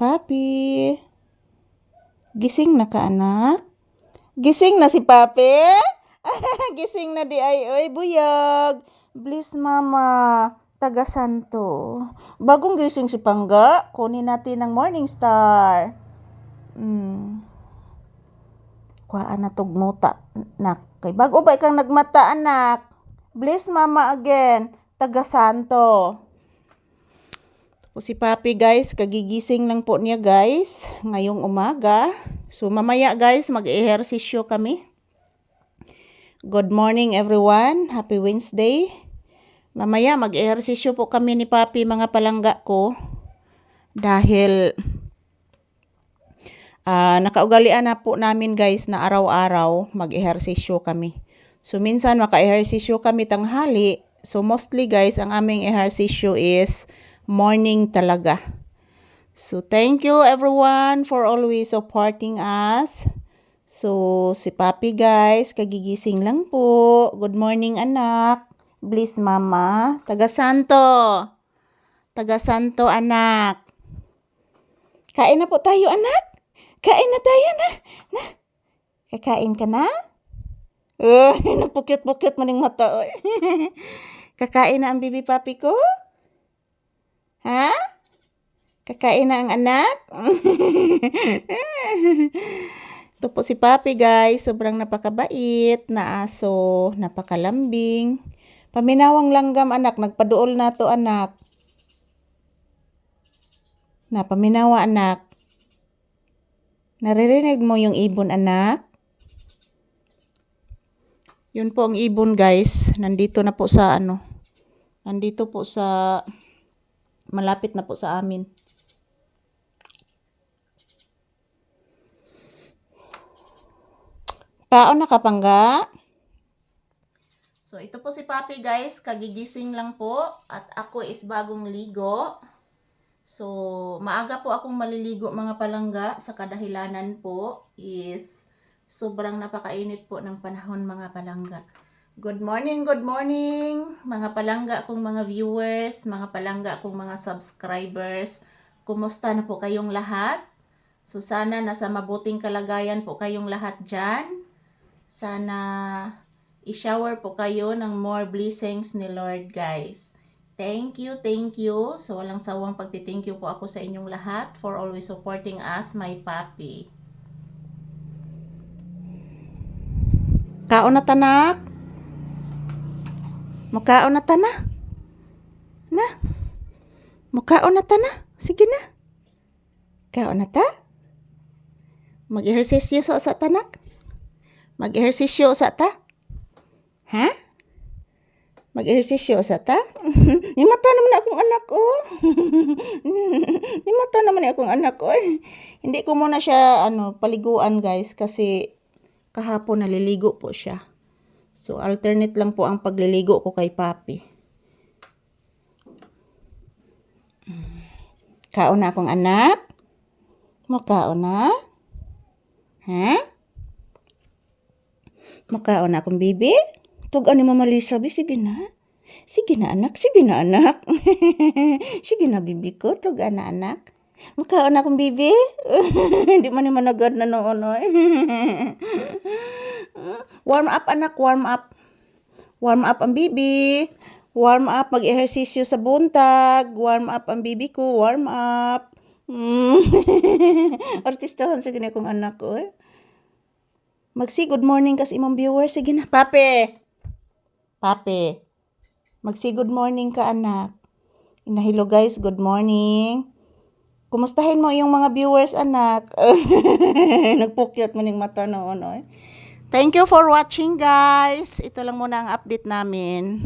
Papi, gising na ka anak? Gising na si Papi? Gising na di ay, oy buyag. Bliss mama, taga Santo. Bagong gising si Pangga, kunin natin ng Morning Star. Kuhaan na tugmuta, nak. Kay bago ba ikang nagmata anak? Bliss mama again, taga Santo. Po si Papi guys, kagigising lang po niya guys, ngayong umaga. So mamaya guys, mag-ehersisyo kami. Good morning everyone, happy Wednesday. Mamaya mag-ehersisyo po kami ni Papi mga palangga ko. Dahil nakaugalian na po namin guys na araw-araw mag-ehersisyo kami. So minsan maka-ehersisyo kami tanghali. So mostly guys, ang aming ehersisyo is morning talaga. So thank you everyone for always supporting us. So si Papi guys, kagigising lang po. Good morning anak. Bliss mama. Taga Santo. Taga Santo anak. Kain na po tayo anak. Kain na tayo na. Kakain ka na? Nagpukyot-pukyot maning mata. Kakain na ang bibi Papi ko? Ha? Kakain na ang anak? Ito po si Papi guys, sobrang napakabait na aso, napakalambing. Paminawang langgam anak, nagpaduol na to anak. Paminawa anak. Naririnig mo yung ibon anak? Yun po ang ibon guys, nandito na po sa nandito po sa malapit na po sa amin. Kaon na Pangga? So ito po si Papi guys, kagigising lang po at ako is bagong ligo. So maaga po akong maliligo mga palangga sa kadahilanan po is sobrang napakainit po ng panahon mga palangga. Good morning mga palangga kong mga viewers, mga palangga kong mga subscribers. Kumusta na po kayong lahat? So sana nasa mabuting kalagayan po kayong lahat dyan. Sana i-shower po kayo ng more blessings ni Lord guys. Thank you. So walang sawang pagti-thank you po ako sa inyong lahat for always supporting us, my Papi. Kaon na tanak? Mukaon na ta na? Mukaon na ta na? Sige na. Kaon na ta? Mag-ehersisyo sa tanak? Mag-ehersisyo sa ta? Ha? Mag-ehersisyo sa ta? Nimata naman akong anak ko. Nimata naman akong anak ko. Hindi ko muna siya paliguan guys kasi kahapon naliligo po siya. So, alternate lang po ang pagliligo ko kay Papi. Kaon na akong anak? Mukaon na? Ha? Mukaon na akong bibi? Tugan ni Mama Lisa, sige na. Sige na anak. Sige na bibi ko, tugan na anak. Mukaon na akong bibi? Hindi man naman agad na noon. Warm up anak, warm up. Warm up ang bibi. Warm up, mag-ehersisyo sa buntag. Warm up ang bibi ko, warm up. Artistahan sige na akong anak ko. Magsi good morning kas imong viewer. Sige na, Papi. Magsi good morning ka anak. Hello guys, good morning. Kumustahin mo yung mga viewers anak? Nagpukyot mo ning mata noon. Thank you for watching guys. Ito lang muna ang update namin.